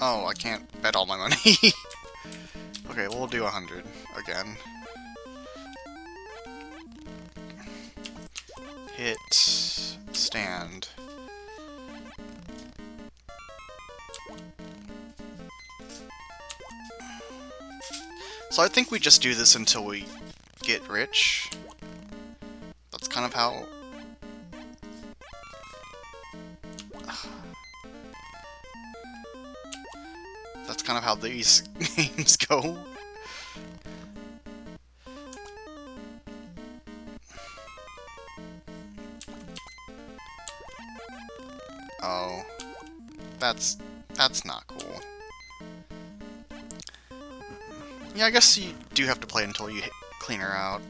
Oh, I can't bet all my money. Okay, we'll do 100 again. Hit, stand. So I think we just do this until we get rich. That's kind of how... That's kind of how these games go. Oh, that's not cool. Yeah, I guess you do have to play until you clean her out.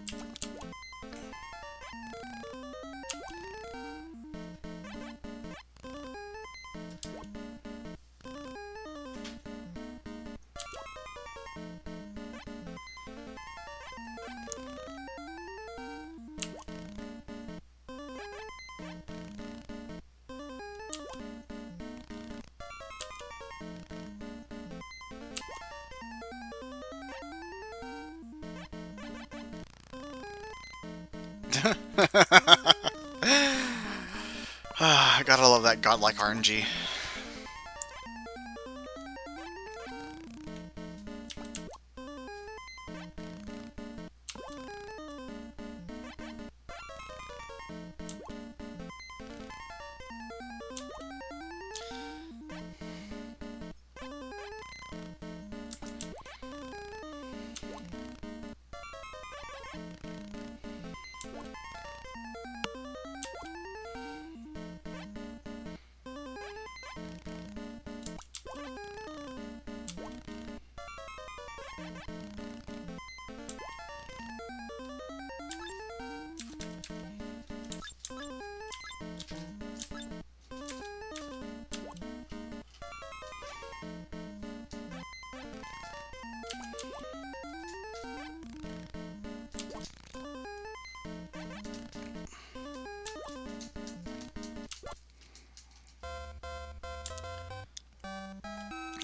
I gotta love that godlike RNG.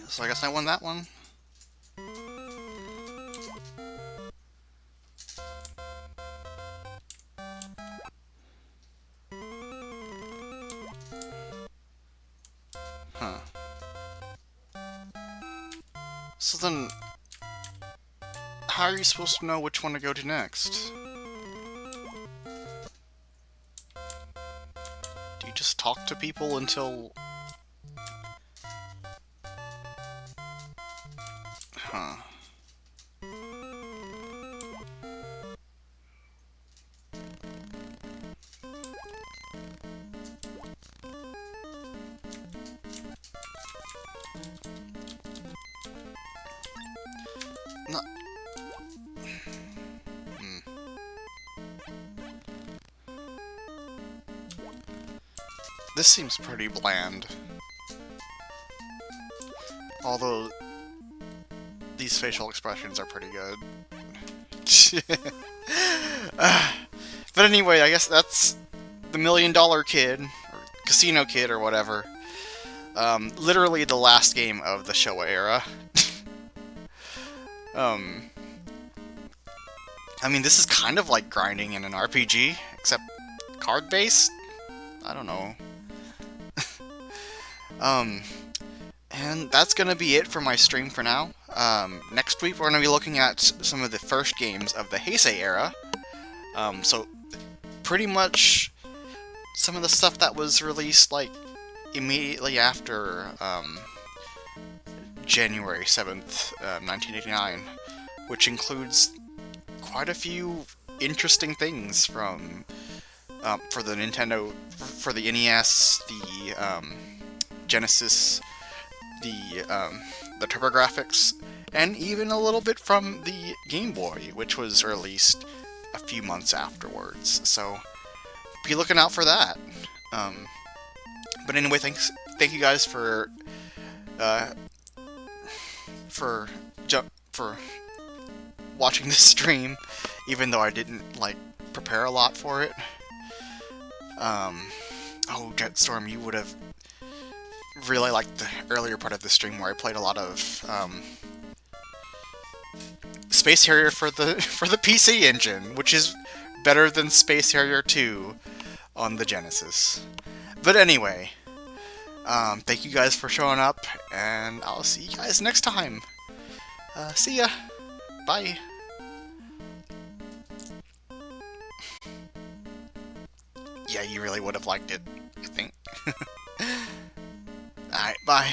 So I guess I won that one. Huh. So then, how are you supposed to know which one to go to next? Do you just talk to people until... Huh. not... Hmm. This seems pretty bland. Although, these facial expressions are pretty good. But anyway, I guess that's the $1 Million Kid, or Casino Kid, or whatever. Literally the last game of the Showa era. I mean, this is kind of like grinding in an RPG, except card-based? I don't know. And that's gonna be it for my stream for now. Next week we're gonna be looking at some of the first games of the Heisei era. So pretty much some of the stuff that was released like immediately after January 7th, 1989, which includes quite a few interesting things from for the Nintendo, for the NES, the Genesis, the TurboGrafx, and even a little bit from the Game Boy, which was released a few months afterwards. So be looking out for that. But anyway, thank you guys for watching this stream, even though I didn't like prepare a lot for it. Oh, Jetstorm, you would have really liked the earlier part of the stream where I played a lot of Space Harrier for the PC Engine, which is better than Space Harrier 2 on the Genesis. But anyway, thank you guys for showing up, and I'll see you guys next time. See ya. Bye. Yeah, you really would have liked it, I think. Alright, bye.